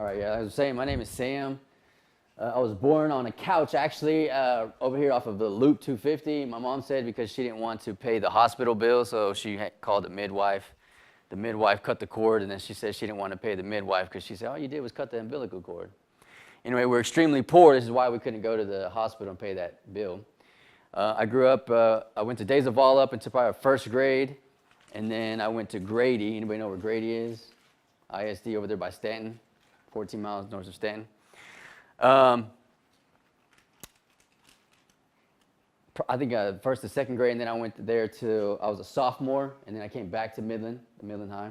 All right, yeah, I was saying, my name is Sam. I was born on a couch, actually, over here off of the Loop 250. My mom said because she didn't want to pay the hospital bill, so she called the midwife. The midwife cut the cord, and then she said she didn't want to pay the midwife because she said, all you did was cut the umbilical cord. Anyway, we're extremely poor. This is why we couldn't go to the hospital and pay that bill. I grew up, I went to Days of All up until probably first grade, and then I went to Grady. Anybody know where Grady is? ISD over there by Stanton, 14 miles north of Stanton. I think first to second grade, and then I went there till I was a sophomore, and then I came back to Midland High.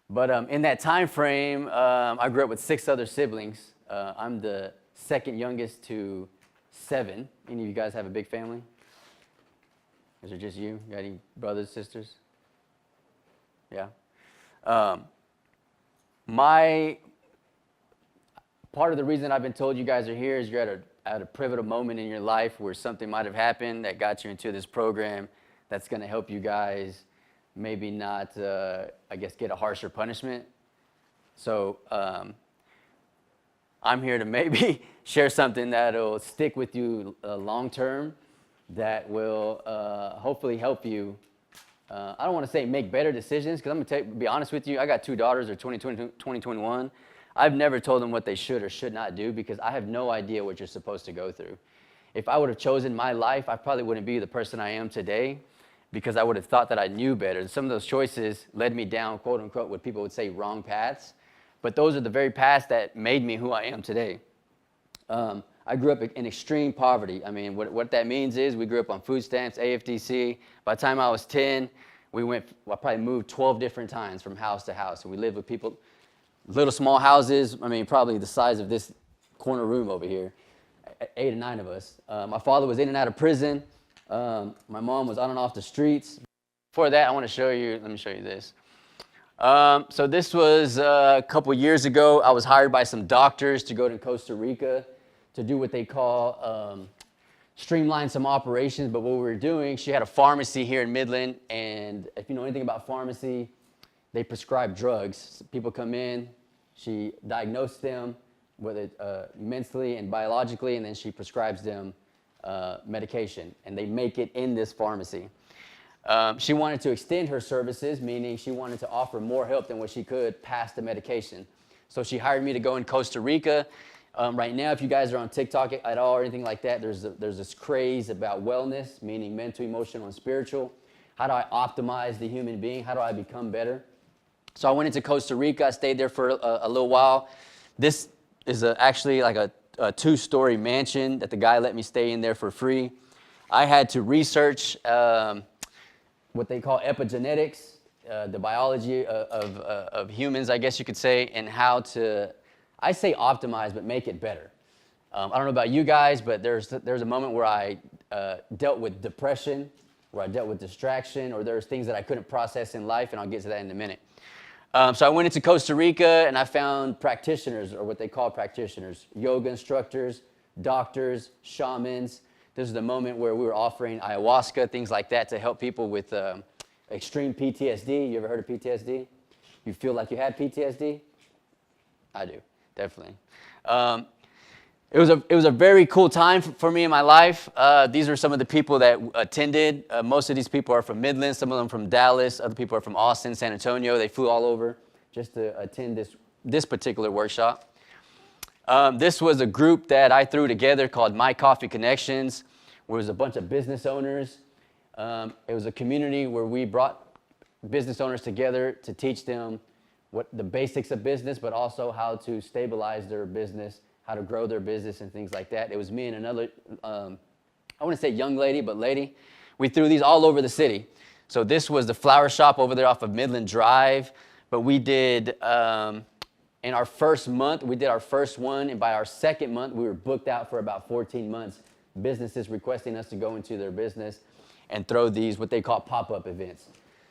But in that time frame, I grew up with 6 other siblings. I'm the second youngest to 7. Any of you guys have a big family? Is it just you? You got any brothers, sisters? Yeah. Part of the reason I've been told you guys are here is you're at a pivotal moment in your life where something might have happened that got you into this program that's going to help you guys maybe not, get a harsher punishment. So I'm here to maybe share something that'll stick with you long term, that will hopefully help you. I don't want to say make better decisions, because I'm going to be honest with you. I got 2 daughters, they're 2021. I've never told them what they should or should not do, because I have no idea what you're supposed to go through. If I would have chosen my life, I probably wouldn't be the person I am today, because I would have thought that I knew better. Some of those choices led me down, quote unquote, what people would say wrong paths. But those are the very paths that made me who I am today. I grew up in extreme poverty. I mean, what that means is we grew up on food stamps, AFDC. By the time I was 10, I probably moved 12 different times from house to house. So we lived with people, little small houses, I mean, probably the size of this corner room over here, 8 or 9 of us. My father was in and out of prison. My mom was on and off the streets. Before that, let me show you this. So this was a couple years ago. I was hired by some doctors to go to Costa Rica to do what they call streamline some operations. But what we were doing, she had a pharmacy here in Midland, and if you know anything about pharmacy, they prescribe drugs. People come in, she diagnosed them, whether mentally and biologically, and then she prescribes them medication, and they make it in this pharmacy. She wanted to extend her services, meaning she wanted to offer more help than what she could past the medication. So she hired me to go in Costa Rica. Right now, if you guys are on TikTok at all or anything like that, there's this craze about wellness, meaning mental, emotional, and spiritual. How do I optimize the human being? How do I become better? So I went into Costa Rica. I stayed there for a little while. This is actually like a 2-story mansion that the guy let me stay in there for free. I had to research what they call epigenetics, the biology of humans, I guess you could say, and how to, I say optimize, but make it better. I don't know about you guys, but there's a moment where I dealt with depression, where I dealt with distraction, or there's things that I couldn't process in life, and I'll get to that in a minute. So I went into Costa Rica, and I found practitioners, or what they call practitioners, yoga instructors, doctors, shamans. This is the moment where we were offering ayahuasca, things like that, to help people with extreme PTSD. You ever heard of PTSD? You feel like you had PTSD? I do, definitely. It was a very cool time for me in my life. These are some of the people that attended. Most of these people are from Midland, some of them from Dallas, other people are from Austin, San Antonio. They flew all over just to attend this particular workshop. This was a group that I threw together called My Coffee Connections, where it was a bunch of business owners. It was a community where we brought business owners together to teach them what the basics of business, but also how to stabilize their business, how to grow their business and things like that. It was me and another, I wouldn't say young lady, but lady. We threw these all over the city. So this was the flower shop over there off of Midland Drive. But we did, in our first month, we did our first one. And by our second month, we were booked out for about 14 months. Businesses requesting us to go into their business and throw these, what they call pop-up events.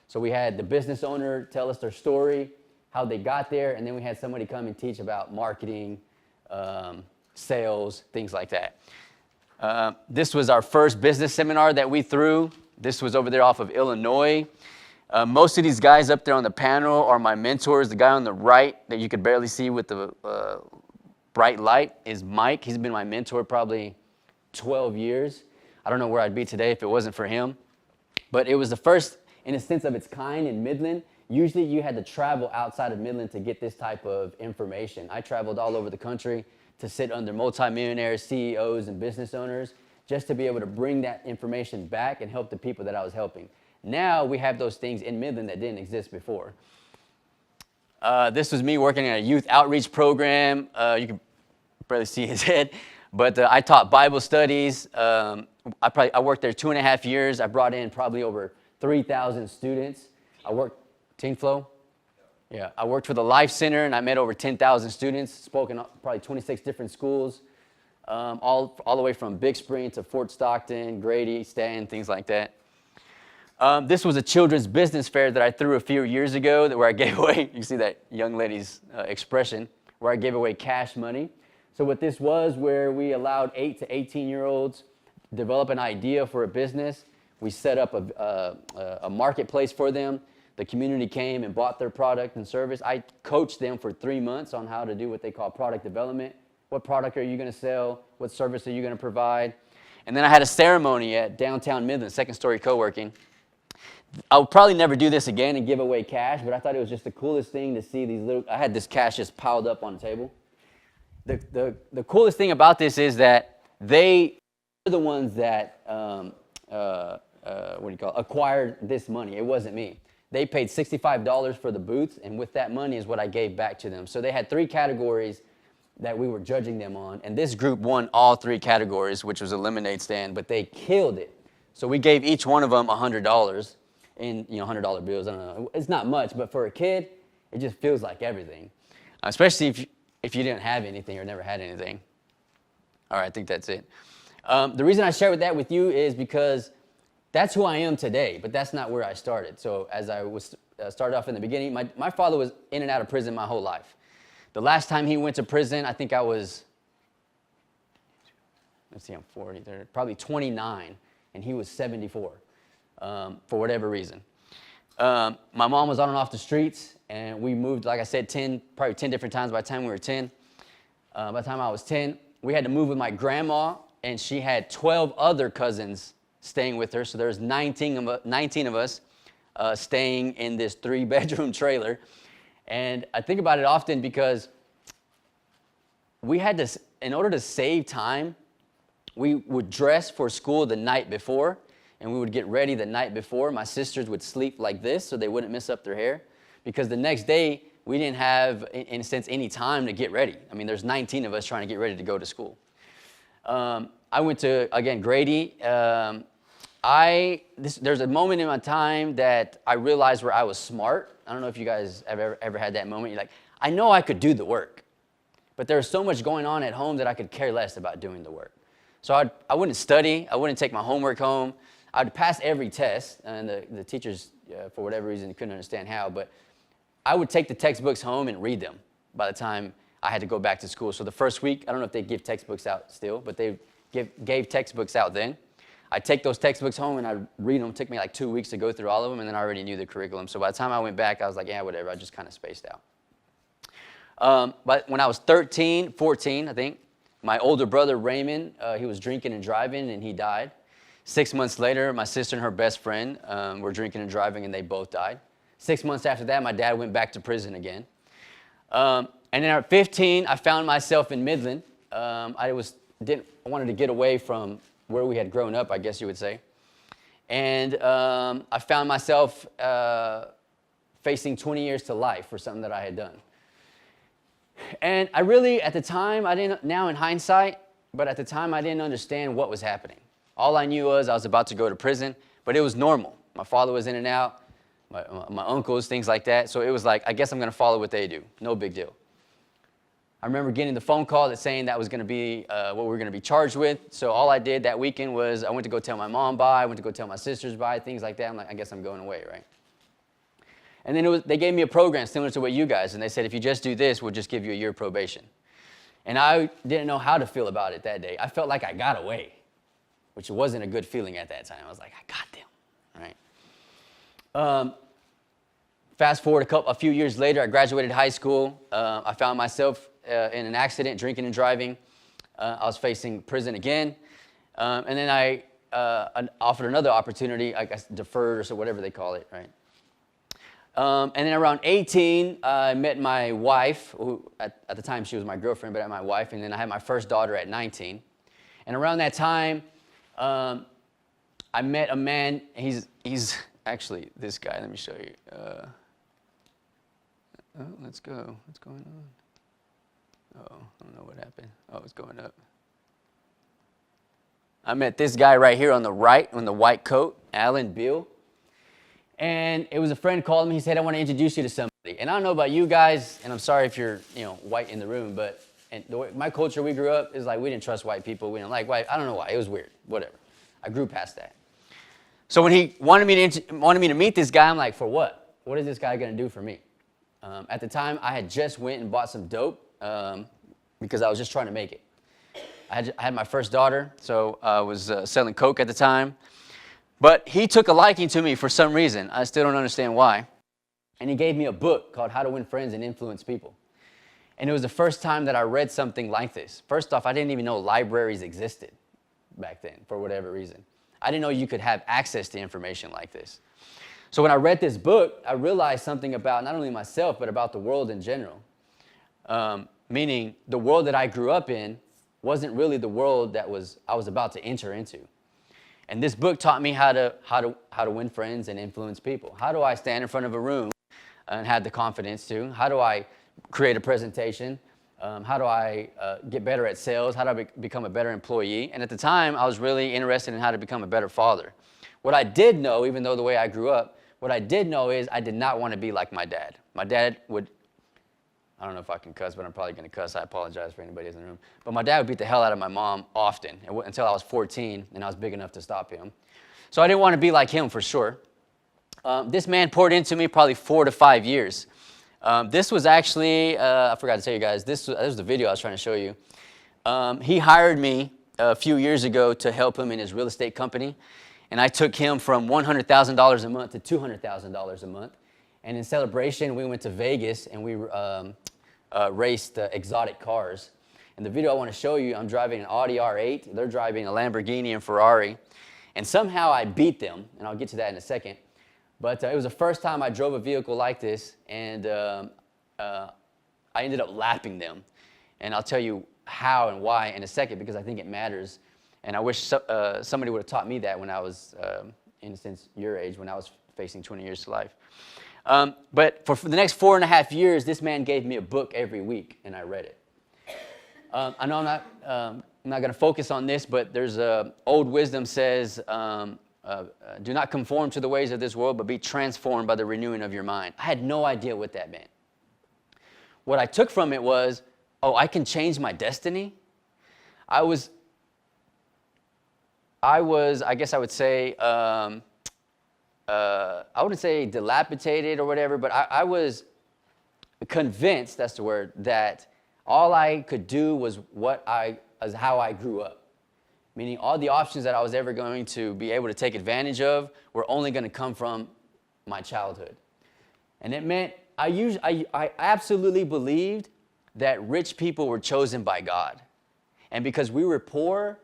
So we had the business owner tell us their story, how they got there, and then we had somebody come and teach about marketing, sales, things like that. This was our first business seminar that we threw. This was over there off of Illinois. Most of these guys up there on the panel are my mentors. The guy on the right that you could barely see with the bright light is Mike. He's been my mentor probably 12 years. I don't know where I'd be today if it wasn't for him. But it was the first, in a sense, of its kind in Midland. Usually you had to travel outside of Midland to get this type of information. I traveled all over the country to sit under multimillionaires, CEOs, and business owners just to be able to bring that information back and help the people that I was helping. Now we have those things in Midland that didn't exist before. This was me working in a youth outreach program. You can barely see his head, but I taught Bible studies. I worked there 2.5 years. I brought in probably over 3,000 students. I worked, Teen Flow? Yeah, I worked for the Life Center, and I met over 10,000 students, spoke in probably 26 different schools, all the way from Big Spring to Fort Stockton, Grady, Stanton, things like that. This was a children's business fair that I threw a few years ago where I gave away, you see that young lady's expression, where I gave away cash money. So what this was, where we allowed 8 to 18-year-olds develop an idea for a business. We set up a marketplace for them. The community came and bought their product and service. I coached them for 3 months on how to do what they call product development. What product are you going to sell? What service are you going to provide? And then I had a ceremony at downtown Midland, Second Story Co-working. I'll probably never do this again and give away cash, but I thought it was just the coolest thing to see these little, I had this cash just piled up on the table. The coolest thing about this is that they are the ones that, acquired this money. It wasn't me. They paid $65 for the booths, and with that money is what I gave back to them. So they had 3 categories that we were judging them on, and this group won all 3 categories, which was a lemonade stand, but they killed it. So we gave each one of them $100 in $100 bills. I don't know. It's not much, but for a kid, it just feels like everything, especially if you didn't have anything or never had anything. All right, I think that's it. The reason I share that with you is because that's who I am today, but that's not where I started. So as I was started off in the beginning, my father was in and out of prison my whole life. The last time he went to prison, I think I was, let's see, I'm 40, probably 29, and he was 74 for whatever reason. My mom was on and off the streets, and we moved, like I said, probably 10 different times by the time we were 10. By the time I was 10, we had to move with my grandma, and she had 12 other cousins staying with her, so there's 19 of us staying in this 3-bedroom trailer. And I think about it often because we had to, in order to save time, we would dress for school the night before, and we would get ready the night before. My sisters would sleep like this so they wouldn't mess up their hair, because the next day we didn't have, in a sense, any time to get ready. I mean, there's 19 of us trying to get ready to go to school. I went to, again, Grady. There's a moment in my time that I realized where I was smart. I don't know if you guys have ever had that moment. You're like, I know I could do the work, but there's so much going on at home that I could care less about doing the work. So I wouldn't study. I wouldn't take my homework home. I'd pass every test, and the teachers, for whatever reason, couldn't understand how, but I would take the textbooks home and read them by the time I had to go back to school. So the first week, I don't know if they give textbooks out still, but they gave textbooks out then. I'd take those textbooks home and I'd read them. It took me like 2 weeks to go through all of them, and then I already knew the curriculum. So by the time I went back, I was like, yeah, whatever. I just kind of spaced out. But when I was 14, I think, my older brother, Raymond, he was drinking and driving, and he died. 6 months later, my sister and her best friend were drinking and driving, and they both died. 6 months after that, my dad went back to prison again. And then at 15, I found myself in Midland. I wanted to get away from where we had grown up, I guess you would say. And I found myself facing 20 years to life for something that I had done. And I really, at the time, now in hindsight, but at the time I didn't understand what was happening. All I knew was I was about to go to prison, but it was normal. My father was in and out, my uncles, things like that. So it was like, I guess I'm going to follow what they do. No big deal. I remember getting the phone call that saying that was going to be what we were going to be charged with. So all I did that weekend was I went to go tell my mom bye. I went to go tell my sisters bye, things like that. I'm like, I guess I'm going away, right? And then they gave me a program similar to what you guys, and they said, if you just do this, we'll just give you a year probation. And I didn't know how to feel about it that day. I felt like I got away, which wasn't a good feeling at that time. I was like, I got them, right? Fast forward a few years later, I graduated high school. I found myself in an accident, drinking and driving. I was facing prison again. And then I offered another opportunity, I guess deferred or so, whatever they call it, right? And then around 18, I met my wife, who at the time she was my girlfriend, but my wife, and then I had my first daughter at 19. And around that time, I met a man. He's actually this guy. Let me show you. Let's go. What's going on? Oh, I don't know what happened. Oh, it's going up. I met this guy right here on the right, in the white coat, Alan Beal. And it was a friend called me. He said, I want to introduce you to somebody. And I don't know about you guys, and I'm sorry if you're, white in the room, but the way, my culture we grew up is like we didn't trust white people. We didn't like white. I don't know why. It was weird. Whatever. I grew past that. So when he wanted me to meet this guy, I'm like, for what? What is this guy going to do for me? At the time, I had just went and bought some dope because I was just trying to make it. I had my first daughter, so I was selling coke at the time. But he took a liking to me for some reason. I still don't understand why. And he gave me a book called How to Win Friends and Influence People. And it was the first time that I read something like this. First off, I didn't even know libraries existed back then for whatever reason. I didn't know you could have access to information like this. So when I read this book, I realized something about not only myself, but about the world in general. Meaning the world that I grew up in wasn't really the world that I was about to enter into. And this book taught me how to win friends and influence people. How do I stand in front of a room and have the confidence to? How do I create a presentation? How do I get better at sales? How do I become a better employee? And at the time, I was really interested in how to become a better father. What I did know, even though the way I grew up, what I did know is I did not want to be like my dad. My dad would, I don't know if I can cuss, but I'm probably going to cuss. I apologize for anybody who's in the room. But my dad would beat the hell out of my mom often until I was 14, and I was big enough to stop him. So I didn't want to be like him for sure. This man poured into me probably 4 to 5 years. This was actually, I forgot to tell you guys, this was the video I was trying to show you. He hired me a few years ago to help him in his real estate company. And I took him from $100,000 a month to $200,000 a month. And in celebration, we went to Vegas and we raced exotic cars. And the video I want to show you, I'm driving an Audi R8. They're driving a Lamborghini and Ferrari. And somehow I beat them, and I'll get to that in a second. But it was the first time I drove a vehicle like this, and I ended up lapping them. And I'll tell you how and why in a second, because I think it matters. And I wish somebody would have taught me that when I was, in a sense, your age, when I was facing 20 years to life. But for the next 4.5 years, this man gave me a book every week, and I read it. I know I'm not going to focus on this, but there's old wisdom says, do not conform to the ways of this world, but be transformed by the renewing of your mind. I had no idea what that meant. What I took from it was, oh, I can change my destiny? I guess I would say, I wouldn't say dilapidated or whatever, but I was convinced, that's the word, that all I could do was how I grew up. Meaning all the options that I was ever going to be able to take advantage of were only going to come from my childhood. And it meant I absolutely believed that rich people were chosen by God. And because we were poor,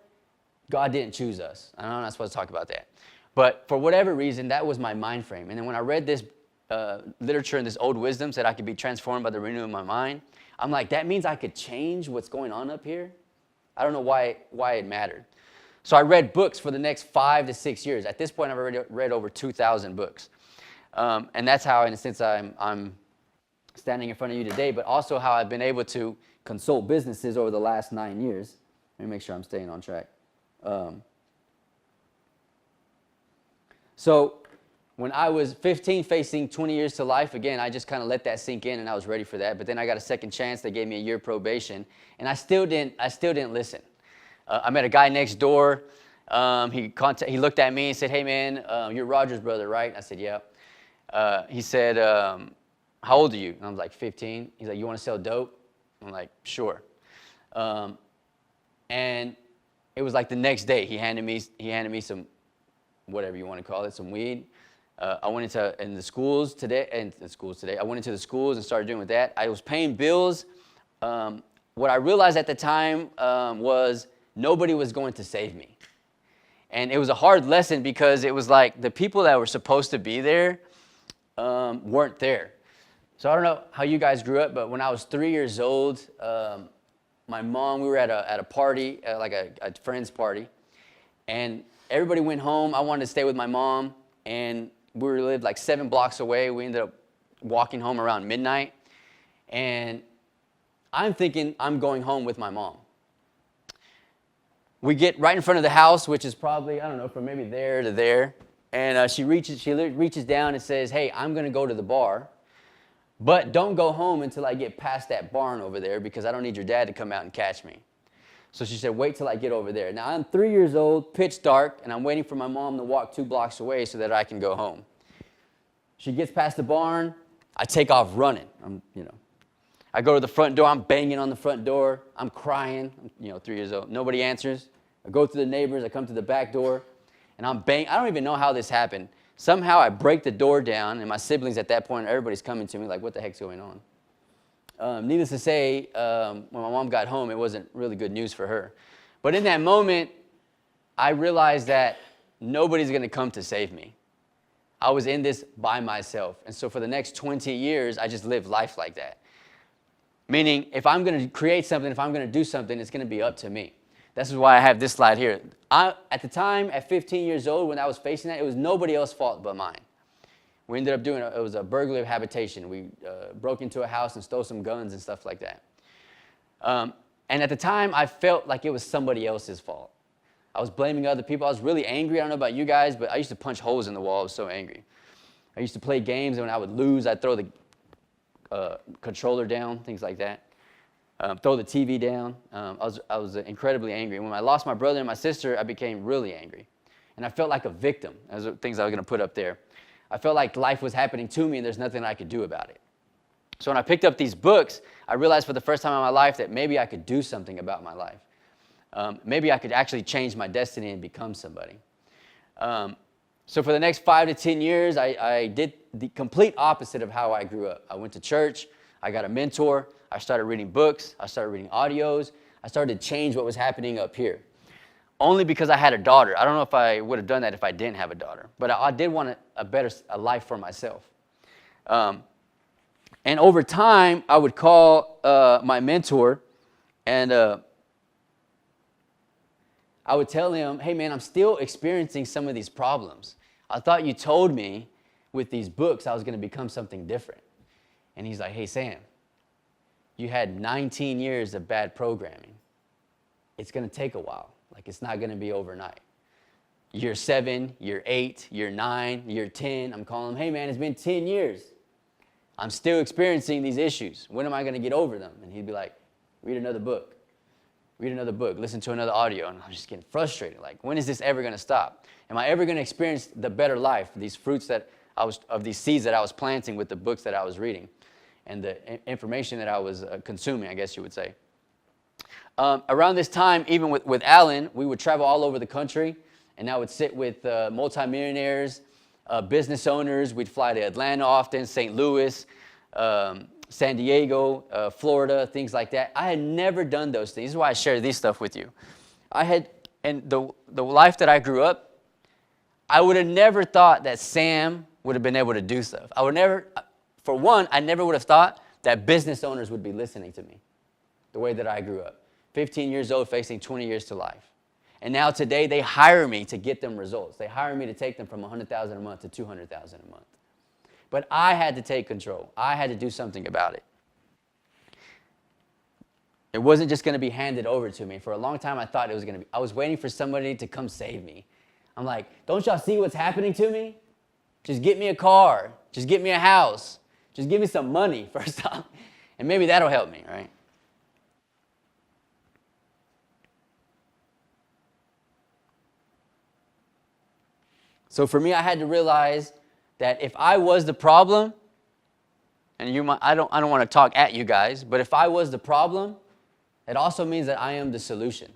God didn't choose us. I know I'm not supposed to talk about that. But for whatever reason, that was my mind frame. And then when I read this literature and this old wisdom said I could be transformed by the renewing of my mind, I'm like, that means I could change what's going on up here? I don't know why it mattered. So I read books for the next 5 to 6 years. At this point, I've already read over 2,000 books. And that's how, in a sense, I'm standing in front of you today, but also how I've been able to consult businesses over the last 9 years. Let me make sure I'm staying on track. So when I was 15, facing 20 years to life, again, I just kind of let that sink in, and I was ready for that. But then I got a second chance. They gave me a year probation, and I still didn't listen. I met a guy next door. He looked at me and said, "Hey, man, you're Roger's brother, right?" I said, "Yeah." He said, "How old are you?" And I was like, 15. He's like, "You want to sell dope?" I'm like, "Sure." And it was like the next day he handed me some, whatever you want to call it, some weed. I went in the schools today. I went into the schools and started doing with that. I was paying bills. What I realized at the time was nobody was going to save me. And it was a hard lesson because it was like the people that were supposed to be there weren't there. So I don't know how you guys grew up, but when I was 3 years old, my mom, we were at a party, like a friend's party, and everybody went home. I wanted to stay with my mom, and we lived like 7 blocks away. We ended up walking home around midnight, and I'm thinking I'm going home with my mom. We get right in front of the house, which is probably, I don't know, from maybe there to there, and she reaches down and says, "Hey, I'm going to go to the bar, but don't go home until I get past that barn over there because I don't need your dad to come out and catch me." So she said, "Wait till I get over there." Now, I'm 3 years old, pitch dark, and I'm waiting for my mom to walk 2 blocks away so that I can go home. She gets past the barn. I take off running. I go to the front door. I'm banging on the front door. I'm crying. I'm 3 years old. Nobody answers. I go through the neighbors. I come to the back door, and I'm banging. I don't even know how this happened. Somehow I break the door down, and my siblings at that point, everybody's coming to me like, what the heck's going on? Needless to say, when my mom got home, it wasn't really good news for her. But in that moment, I realized that nobody's going to come to save me. I was in this by myself. And so for the next 20 years, I just lived life like that. Meaning, if I'm going to create something, if I'm going to do something, it's going to be up to me. This is why I have this slide here. At the time, at 15 years old, when I was facing that, it was nobody else's fault but mine. We ended up doing, it was a burglary of habitation. We broke into a house and stole some guns and stuff like that. And at the time, I felt like it was somebody else's fault. I was blaming other people. I was really angry. I don't know about you guys, but I used to punch holes in the wall. I was so angry. I used to play games, and when I would lose, I'd throw the controller down, things like that. Throw the TV down. I was incredibly angry. When I lost my brother and my sister, I became really angry. And I felt like a victim. Those are things I was going to put up there. I felt like life was happening to me and there's nothing I could do about it. So when I picked up these books, I realized for the first time in my life that maybe I could do something about my life. Maybe I could actually change my destiny and become somebody. So for the next 5 to 10 years, I did the complete opposite of how I grew up. I went to church. I got a mentor. I started reading books. I started reading audios. I started to change what was happening up here. Only because I had a daughter. I don't know if I would have done that if I didn't have a daughter. But I did want a life for myself. And over time, I would call my mentor, and I would tell him, "Hey, man, I'm still experiencing some of these problems. I thought you told me with these books I was going to become something different." And he's like, "Hey, Sam, you had 19 years of bad programming. It's going to take a while. Like, it's not going to be overnight. Year 7, year 8, year 9, year 10, I'm calling him, 'Hey, man, it's been 10 years. I'm still experiencing these issues. When am I going to get over them?' And he'd be like, read another book. Read another book. Listen to another audio." And I'm just getting frustrated. Like, when is this ever going to stop? Am I ever going to experience the better life, these fruits of these seeds that I was planting with the books that I was reading and the information that I was consuming, I guess you would say. Around this time, even with Alan, we would travel all over the country, and I would sit with multimillionaires, business owners. We'd fly to Atlanta often, St. Louis, San Diego, Florida, things like that. I had never done those things. This is why I share this stuff with you. And the life that I grew up, I would have never thought that Sam would have been able to do stuff. I never would have thought that business owners would be listening to me the way that I grew up. 15 years old, facing 20 years to life. And now today, they hire me to get them results. They hire me to take them from $100,000 a month to $200,000 a month. But I had to take control. I had to do something about it. It wasn't just going to be handed over to me. For a long time, I thought it was going to be. I was waiting for somebody to come save me. I'm like, don't y'all see what's happening to me? Just get me a car. Just get me a house. Just give me some money first off. And maybe that'll help me, right? So for me, I had to realize that if I was the problem, and I don't want to talk at you guys, but if I was the problem, it also means that I am the solution.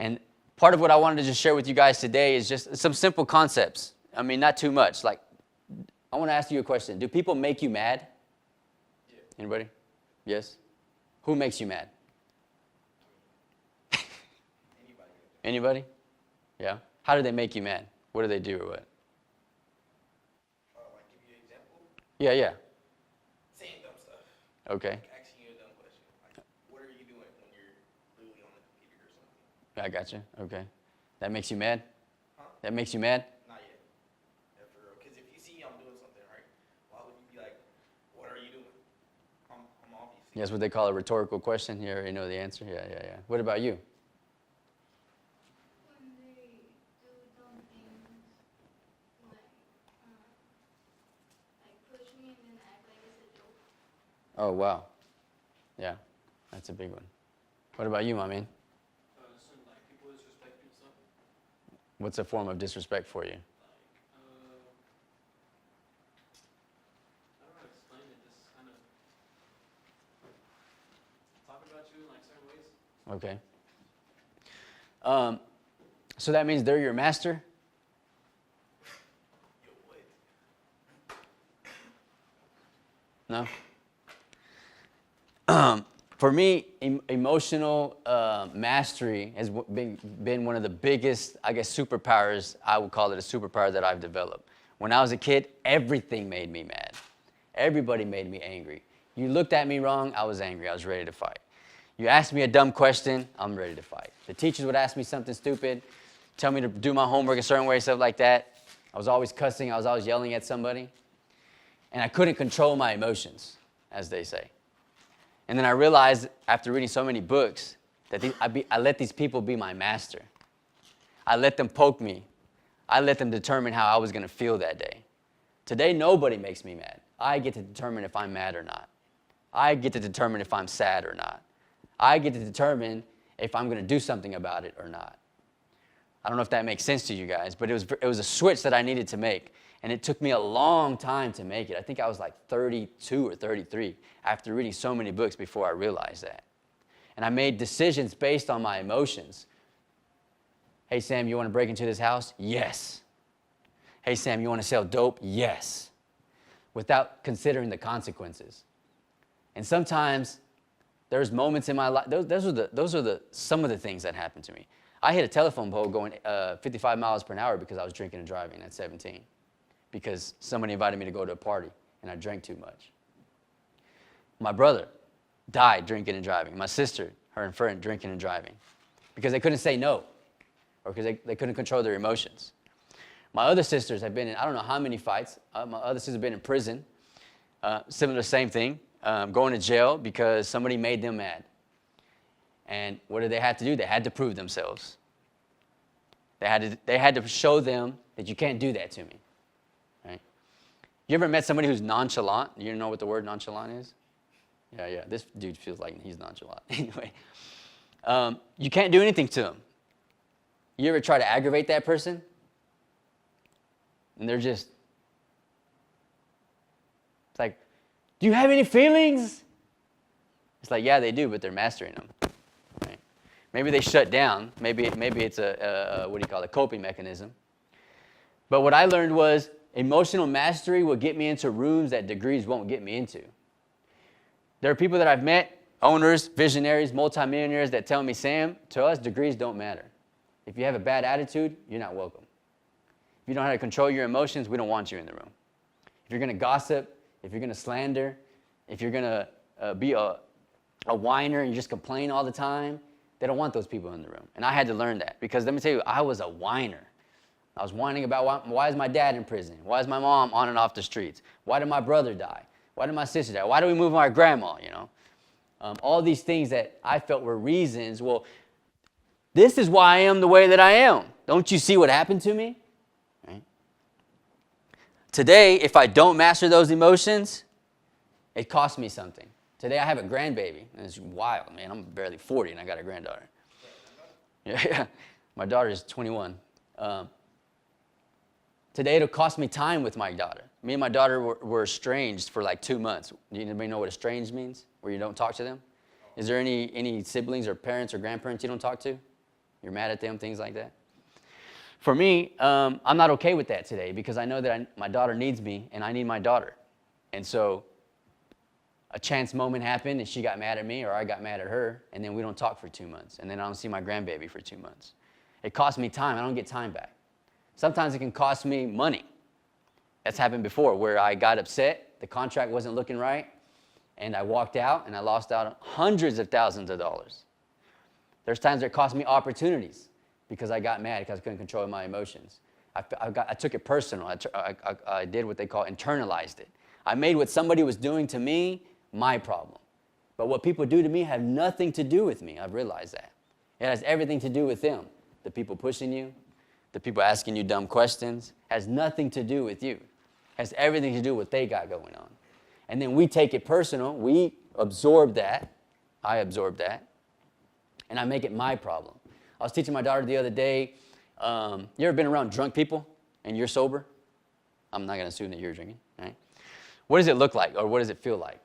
And part of what I wanted to just share with you guys today is just some simple concepts. I mean, not too much. Like, I want to ask you a question. Do people make you mad? Yeah. Anybody? Yes? Who makes you mad? Anybody. Anybody? Yeah? How do they make you mad? What do they do or what? Like, give you an example. Yeah, yeah. Saying dumb stuff. Okay. Like asking you a dumb question. Like, what are you doing when you're literally on the computer or something? I got you. Okay. That makes you mad? Huh? That makes you mad? Not yet. Yeah, for real. Because if you see I'm doing something, right, why would you be like, what are you doing? I'm obviously. That's what they call a rhetorical question. You already know the answer? Yeah, yeah, yeah. What about you? When they do dumb things, like push me and then act like it's a joke. Oh, wow. Yeah, that's a big one. What about you, my man? Some like people disrespect you or something. What's a form of disrespect for you? Like, I don't know how to explain it. Just kind of talk about you in like certain ways. Okay. So that means they're your master? Yo, what? No? For me, emotional mastery has been one of the biggest, I guess, superpowers. I would call it a superpower that I've developed. When I was a kid, everything made me mad. Everybody made me angry. You looked at me wrong, I was angry. I was ready to fight. You asked me a dumb question, I'm ready to fight. The teachers would ask me something stupid, tell me to do my homework a certain way, stuff like that. I was always cussing. I was always yelling at somebody. And I couldn't control my emotions, as they say. And then I realized, after reading so many books, that I let these people be my master. I let them poke me. I let them determine how I was going to feel that day. Today, nobody makes me mad. I get to determine if I'm mad or not. I get to determine if I'm sad or not. I get to determine if I'm going to do something about it or not. I don't know if that makes sense to you guys, but it was a switch that I needed to make. And it took me a long time to make it. I think I was like 32 or 33 after reading so many books before I realized that. And I made decisions based on my emotions. Hey, Sam, you want to break into this house? Yes. Hey, Sam, you want to sell dope? Yes. Without considering the consequences. And sometimes there's moments in my life, those are some of the things that happened to me. I hit a telephone pole going 55 miles per hour because I was drinking and driving at 17. Because somebody invited me to go to a party and I drank too much. My brother died drinking and driving. My sister, her friend, drinking and driving. Because they couldn't say no. Or because they couldn't control their emotions. My other sisters have been in, I don't know how many fights. My other sisters have been in prison. Similar, same thing. Going to jail because somebody made them mad. And what did they have to do? They had to prove themselves. They had to show them that you can't do that to me. Right? You ever met somebody who's nonchalant? You know what the word nonchalant is? Yeah. This dude feels like he's nonchalant. Anyway, you can't do anything to him. You ever try to aggravate that person? And they're just, it's like, do you have any feelings? It's like, yeah, they do, but they're mastering them. Right? Maybe they shut down. Maybe it's a coping mechanism. But what I learned was emotional mastery will get me into rooms that degrees won't get me into. There are people that I've met, owners, visionaries, multimillionaires that tell me, Sam, to us, degrees don't matter. If you have a bad attitude, you're not welcome. If you don't know how to control your emotions, we don't want you in the room. If you're going to gossip, if you're going to slander, if you're going to be a whiner and you just complain all the time, they don't want those people in the room. And I had to learn that because let me tell you, I was a whiner. I was whining about why is my dad in prison? Why is my mom on and off the streets? Why did my brother die? Why did my sister die? Why did we move our grandma, you know? All these things that I felt were reasons. Well, this is why I am the way that I am. Don't you see what happened to me? Right? Today, if I don't master those emotions, it costs me something. Today, I have a grandbaby, and it's wild, man. I'm barely 40, and I got a granddaughter. Yeah. My daughter is 21. Today, it'll cost me time with my daughter. Me and my daughter were estranged for like 2 months. Do anybody know what estranged means? Where you don't talk to them? Is there any siblings or parents or grandparents you don't talk to? You're mad at them, things like that? For me, I'm not okay with that today because I know that my daughter needs me and I need my daughter. And so a chance moment happened and she got mad at me or I got mad at her, and then we don't talk for 2 months, and then I don't see my grandbaby for 2 months. It costs me time. I don't get time back. Sometimes it can cost me money. That's happened before where I got upset, the contract wasn't looking right, and I walked out and I lost out on hundreds of thousands of dollars. There's times that it cost me opportunities because I got mad because I couldn't control my emotions. I took it personal. I did what they call internalized it. I made what somebody was doing to me my problem. But what people do to me have nothing to do with me. I've realized that. It has everything to do with them. The people pushing you, the people asking you dumb questions, has nothing to do with you. It has everything to do with what they got going on. And then we take it personal. We absorb that. I absorb that. And I make it my problem. I was teaching my daughter the other day, you ever been around drunk people and you're sober? I'm not going to assume that you're drinking, right? What does it look like or what does it feel like?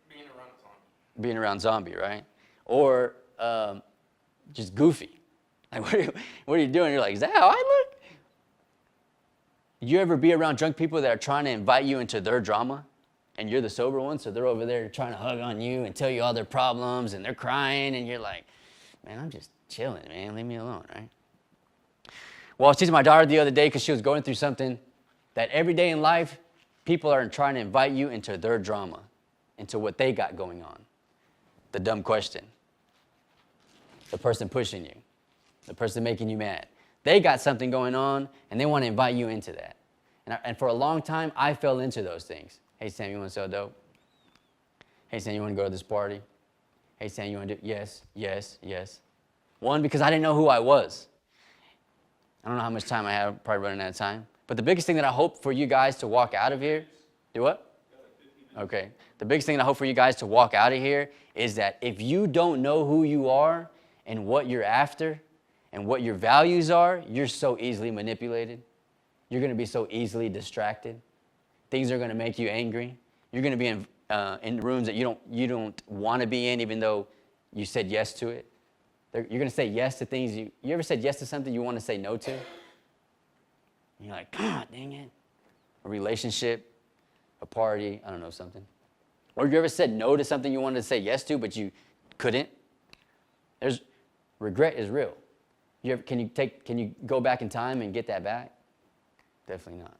Being around a zombie. Being around zombie, right? Or just goofy. Like, what are you doing? You're like, is that how I look? You ever be around drunk people that are trying to invite you into their drama? And you're the sober one, so they're over there trying to hug on you and tell you all their problems, and they're crying, and you're like, man, I'm just chilling, man. Leave me alone, right? Well, I was teaching my daughter the other day because she was going through something that every day in life, people are trying to invite you into their drama, into what they got going on. The dumb question. The person pushing you. The person making you mad. They got something going on, and they want to invite you into that. And for a long time, I fell into those things. Hey, Sam, you want to sell dope? Hey, Sam, you want to go to this party? Hey, Sam, you want to do? Yes, yes, yes. One, because I didn't know who I was. I don't know how much time I have, probably running out of time. But the biggest thing that I hope for you guys to walk out of here, do what? Okay. The biggest thing that I hope for you guys to walk out of here is that if you don't know who you are and what you're after and what your values are, you're so easily manipulated. You're going to be so easily distracted. Things are going to make you angry. You're going to be in rooms that you don't want to be in, even though you said yes to it. You're going to say yes to things. You ever said yes to something you want to say no to? And you're like, God, dang it. A relationship, a party, I don't know, something. Or you ever said no to something you wanted to say yes to, but you couldn't? Regret is real. Can you go back in time and get that back? Definitely not.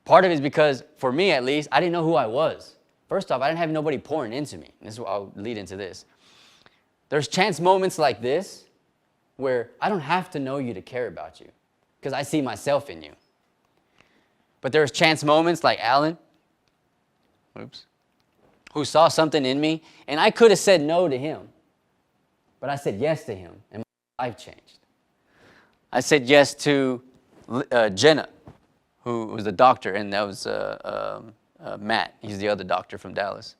Part of it is because, for me at least, I didn't know who I was. First off, I didn't have nobody pouring into me. And this is what I'll lead into this. There's chance moments like this where I don't have to know you to care about you because I see myself in you. But there's chance moments like Alan, who saw something in me, and I could have said no to him, but I said yes to him, and my life changed. I said yes to Jenna, who was the doctor, and that was Matt. He's the other doctor from Dallas.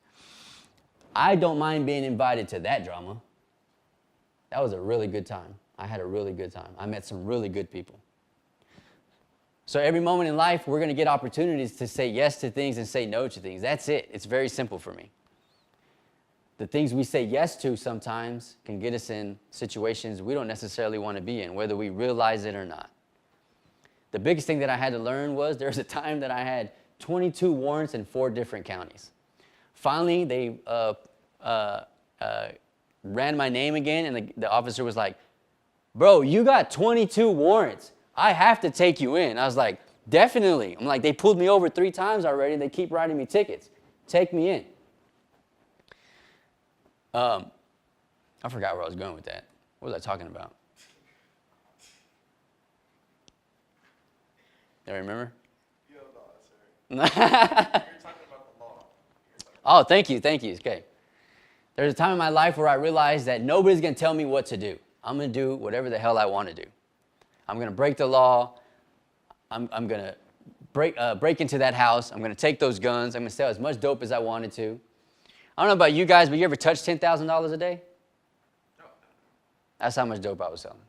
I don't mind being invited to that drama. That was a really good time. I had a really good time. I met some really good people. So every moment in life, we're going to get opportunities to say yes to things and say no to things. That's it. It's very simple for me. The things we say yes to sometimes can get us in situations we don't necessarily want to be in, whether we realize it or not. The biggest thing that I had to learn was there was a time that I had 22 warrants in 4 different counties. Finally, they ran my name again, and the officer was like, bro, you got 22 warrants. I have to take you in. I was like, definitely. I'm like, they pulled me over 3 times already. They keep writing me tickets. Take me in. I forgot where I was going with that. What was I talking about? Do you remember? You don't know, sir. You're talking about the law. Oh, thank you. Okay. There's a time in my life where I realized that nobody's going to tell me what to do. I'm going to do whatever the hell I want to do. I'm going to break the law. I'm going to break into that house. I'm going to take those guns. I'm going to sell as much dope as I wanted to. I don't know about you guys, but you ever touched $10,000 a day? No. That's how much dope I was selling.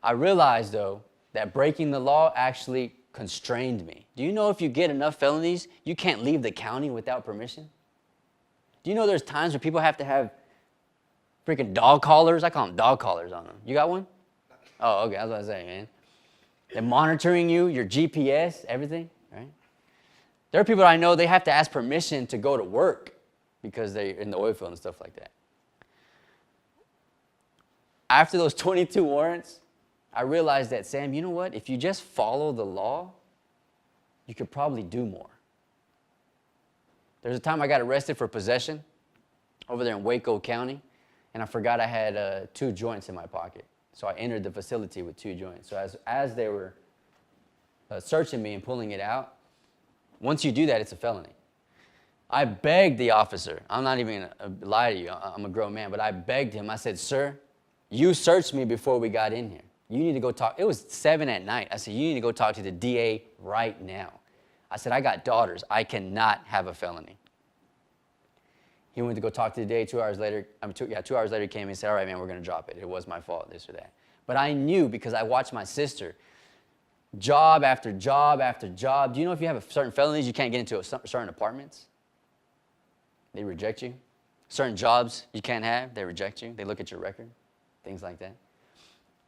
I realized, though, that breaking the law actually constrained me. Do you know if you get enough felonies, you can't leave the county without permission? Do you know there's times where people have to have freaking dog collars? I call them dog collars on them. You got one? Oh, okay, that's what I was saying, man. They're monitoring you, your GPS, everything, right? There are people I know, they have to ask permission to go to work because they're in the oil field and stuff like that. After those 22 warrants, I realized that, Sam, you know what? If you just follow the law, you could probably do more. There's a time I got arrested for possession over there in Waco County, and I forgot I had 2 joints in my pocket. So I entered the facility with 2 joints. So as they were searching me and pulling it out, once you do that, it's a felony. I begged the officer. I'm not even going to lie to you. I'm a grown man, but I begged him. I said, sir, you searched me before we got in here. You need to go talk. It was 7 at night. I said, you need to go talk to the DA right now. I said, I got daughters. I cannot have a felony. He went to go talk to the DA 2 hours later. 2 hours later he came and said, all right, man, we're going to drop it. It was my fault, this or that. But I knew because I watched my sister, job after job after job. Do you know if you have certain felonies, you can't get into certain apartments? They reject you. Certain jobs you can't have, they reject you. They look at your record, things like that.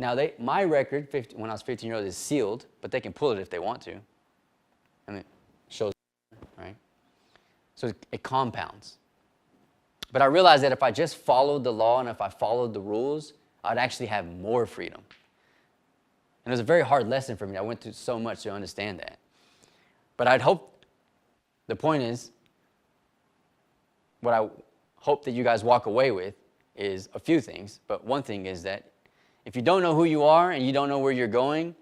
Now, my record, when I was 15 years old, is sealed, but they can pull it if they want to. And it shows, right? So it compounds. But I realized that if I just followed the law and if I followed the rules, I'd actually have more freedom. And it was a very hard lesson for me. I went through so much to understand that. But the point is, what I hope that you guys walk away with is a few things. But one thing is that if you don't know who you are and you don't know where you're going,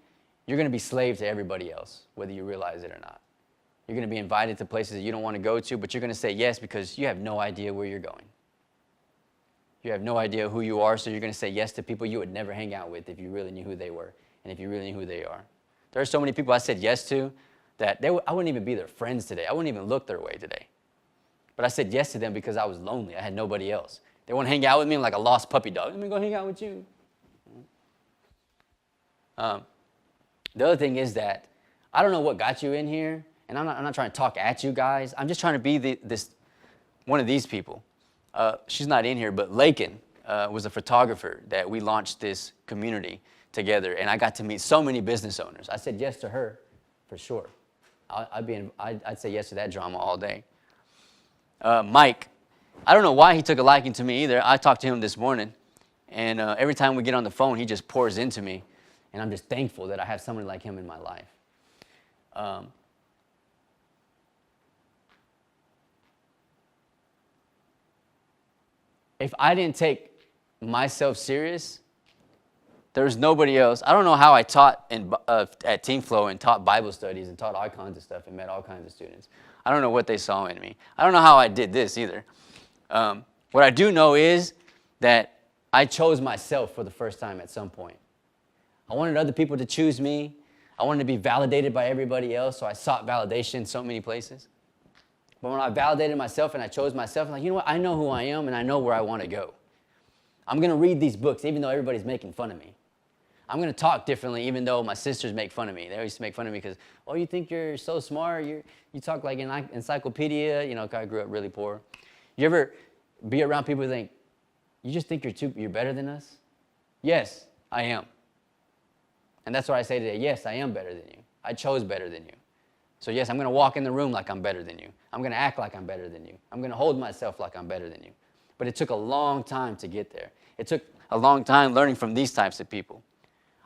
you're going to be slave to everybody else, whether you realize it or not. You're going to be invited to places that you don't want to go to, but you're going to say yes because you have no idea where you're going. You have no idea who you are, so you're going to say yes to people you would never hang out with if you really knew who they were and if you really knew who they are. There are so many people I said yes to that I wouldn't even be their friends today. I wouldn't even look their way today. But I said yes to them because I was lonely. I had nobody else. They want to hang out with me like a lost puppy dog. Let me go hang out with you. The other thing is that I don't know what got you in here, and I'm not trying to talk at you guys. I'm just trying to be one of these people. She's not in here, but Lakin was a photographer that we launched this community together, and I got to meet so many business owners. I said yes to her, for sure. I'd say yes to that drama all day. Mike, I don't know why he took a liking to me either. I talked to him this morning, and every time we get on the phone, he just pours into me, and I'm just thankful that I have someone like him in my life. If I didn't take myself serious, there's nobody else. I don't know how I taught at Team Flow and taught Bible studies and taught all kinds of stuff and met all kinds of students. I don't know what they saw in me. I don't know how I did this either. What I do know is that I chose myself for the first time at some point. I wanted other people to choose me. I wanted to be validated by everybody else, so I sought validation in so many places. But when I validated myself and I chose myself, I'm like, you know what? I know who I am and I know where I want to go. I'm going to read these books even though everybody's making fun of me. I'm going to talk differently even though my sisters make fun of me. They always make fun of me because, oh, you think you're so smart? You talk like an encyclopedia. You know, I grew up really poor. You ever be around people who think, you just think you're better than us? Yes, I am. And that's what I say today. Yes, I am better than you. I chose better than you. So yes, I'm going to walk in the room like I'm better than you. I'm going to act like I'm better than you. I'm going to hold myself like I'm better than you. But it took a long time to get there. It took a long time learning from these types of people.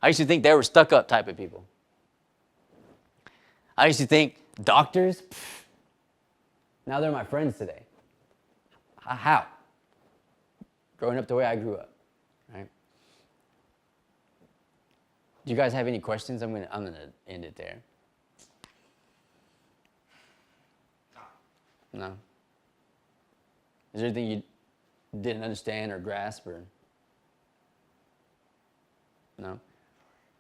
I used to think they were stuck-up type of people. I used to think doctors, now they're my friends today. How? Growing up the way I grew up, right? Do you guys have any questions? I'm gonna end it there. No? Is there anything you didn't understand or grasp or? No?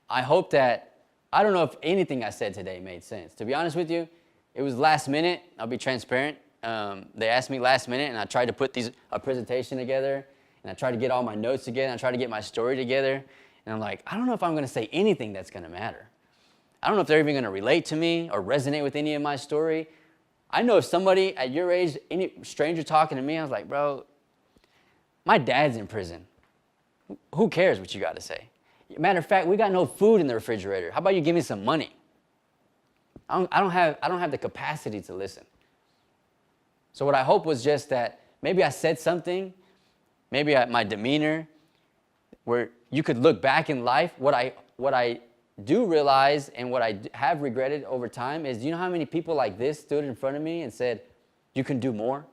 I hope that, I don't know if anything I said today made sense. To be honest with you, it was last minute. I'll be transparent. They asked me last minute, and I tried to put a presentation together, and I tried to get all my notes together, and I tried to get my story together, and I'm like, I don't know if I'm going to say anything that's going to matter. I don't know if they're even going to relate to me or resonate with any of my story. I know if somebody at your age, any stranger talking to me, I was like, bro, my dad's in prison. Who cares what you got to say? Matter of fact, we got no food in the refrigerator. How about you give me some money? I don't have the capacity to listen. So what I hope was just that maybe I said something, maybe my demeanor, where you could look back in life. What I do realize and what I have regretted over time is, you know how many people like this stood in front of me and said, you can do more?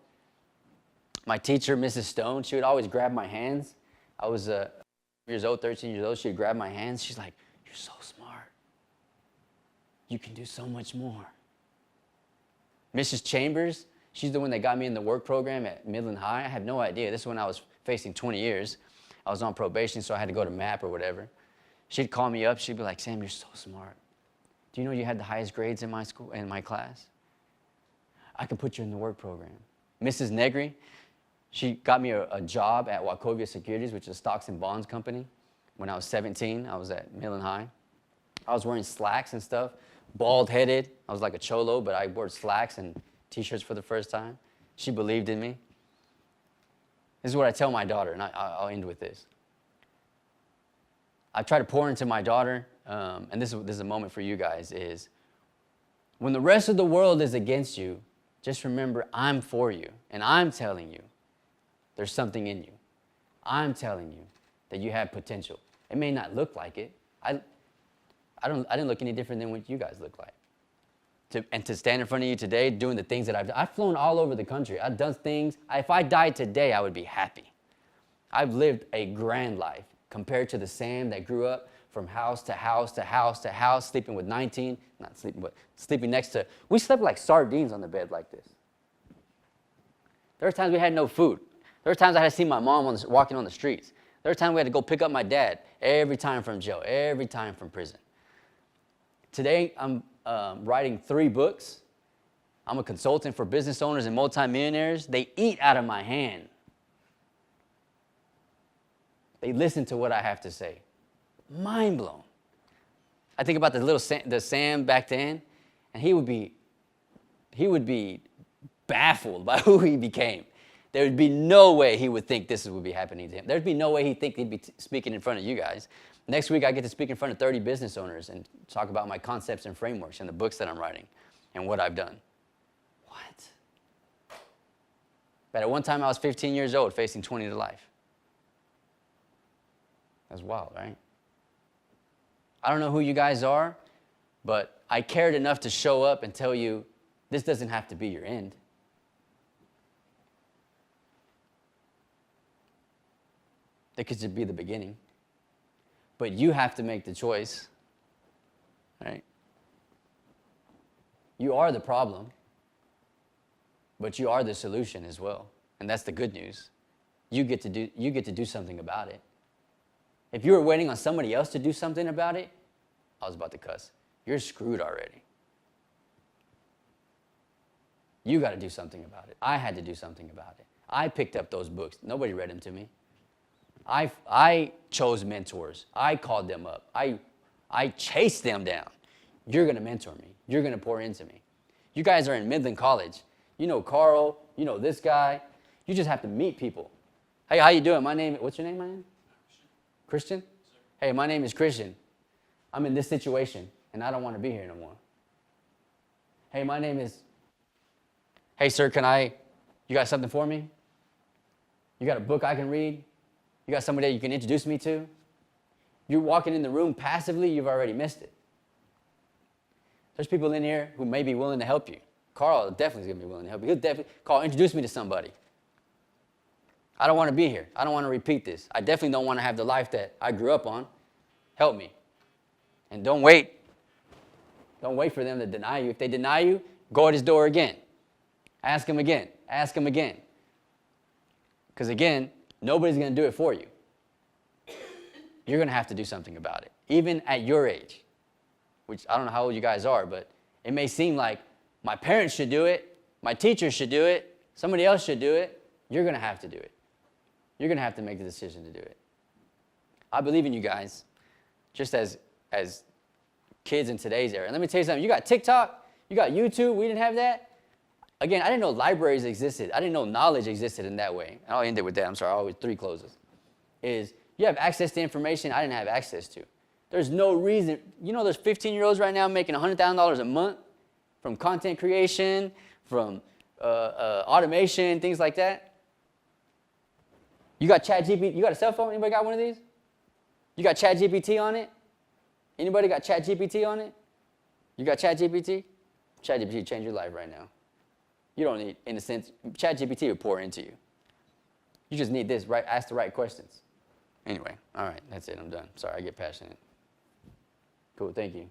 My teacher, Mrs. Stone, she would always grab my hands. I was 13 years old, she'd grab my hands. She's like, you're so smart. You can do so much more. Mrs. Chambers, she's the one that got me in the work program at Midland High. I had no idea. This is when I was facing 20 years. I was on probation, so I had to go to MAP or whatever. She'd call me up. She'd be like, Sam, you're so smart. Do you know you had the highest grades in my school, in my class? I can put you in the work program. Mrs. Negri, she got me a job at Wachovia Securities, which is a stocks and bonds company. When I was 17, I was at Midland High. I was wearing slacks and stuff, bald-headed. I was like a cholo, but I wore slacks and T-shirts for the first time. She believed in me. This is what I tell my daughter, and I'll end with this. I try to pour into my daughter, and this is a moment for you guys, is when the rest of the world is against you, just remember I'm for you, and I'm telling you there's something in you. I'm telling you that you have potential. It may not look like it. I didn't look any different than what you guys look like. To stand in front of you today doing the things that I've done. I've flown all over the country. I've done things. If I died today, I would be happy. I've lived a grand life compared to the Sam that grew up from house to house to house to house, sleeping with 19, not sleeping, but sleeping next to, we slept like sardines on the bed like this. There were times we had no food. There were times I had to see my mom walking on the streets. There were times we had to go pick up my dad every time from jail, every time from prison. Today, I'm writing 3 books. I'm a consultant for business owners and multimillionaires. They eat out of my hand. They listen to what I have to say. Mind blown. I think about the Sam back then, and he would be baffled by who he became. There would be no way he would think this would be happening to him. There'd be no way he'd think he'd be speaking in front of you guys. Next week, I get to speak in front of 30 business owners and talk about my concepts and frameworks and the books that I'm writing and what I've done. What? But at one time, I was 15 years old, facing 20 to life. That's wild, right? I don't know who you guys are, but I cared enough to show up and tell you, this doesn't have to be your end. It could just be the beginning. But you have to make the choice, right? You are the problem, but you are the solution as well. And that's the good news. You get to do something about it. If you were waiting on somebody else to do something about it, I was about to cuss. You're screwed already. You got to do something about it. I had to do something about it. I picked up those books. Nobody read them to me. I chose mentors. I called them up. I chased them down. You're going to mentor me. You're going to pour into me. You guys are in Midland College. You know Carl. You know this guy. You just have to meet people. Hey, how you doing? What's your name, man? Christian? Hey, my name is Christian. I'm in this situation, and I don't want to be here no more. Hey, my name is... Hey, sir, you got something for me? You got a book I can read? You got somebody that you can introduce me to? You're walking in the room passively, you've already missed it. There's people in here who may be willing to help you. Carl definitely is going to be willing to help you. He'll definitely, Carl, introduce me to somebody. I don't want to be here. I don't want to repeat this. I definitely don't want to have the life that I grew up on. Help me. And don't wait. Don't wait for them to deny you. If they deny you, go at his door again. Ask him again. Ask him again. Because again, nobody's going to do it for you. You're going to have to do something about it. Even at your age, which I don't know how old you guys are, but it may seem like my parents should do it, my teachers should do it, somebody else should do it. You're going to have to do it. You're going to have to make the decision to do it. I believe in you guys, just as kids in today's era. And let me tell you something. You got TikTok, you got YouTube. We didn't have that. again, I didn't know libraries existed. I didn't know knowledge existed in that way. And I'll end it with that. I'm sorry, I always 3 closes. Is you have access to information I didn't have access to. There's no reason. You know, there's 15-year-olds right now making $100,000 a month from content creation, from automation, things like that. You got ChatGPT. You got a cell phone? Anybody got one of these? You got ChatGPT on it? Anybody got ChatGPT on it? You got ChatGPT? ChatGPT changed your life right now. You don't need, in a sense, ChatGPT will pour into you. You just need this, right? Ask the right questions. Anyway, all right, that's it. I'm done. Sorry, I get passionate. Cool, thank you.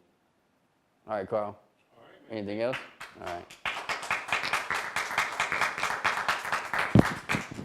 All right, Carl. All right, man. Anything else? All right.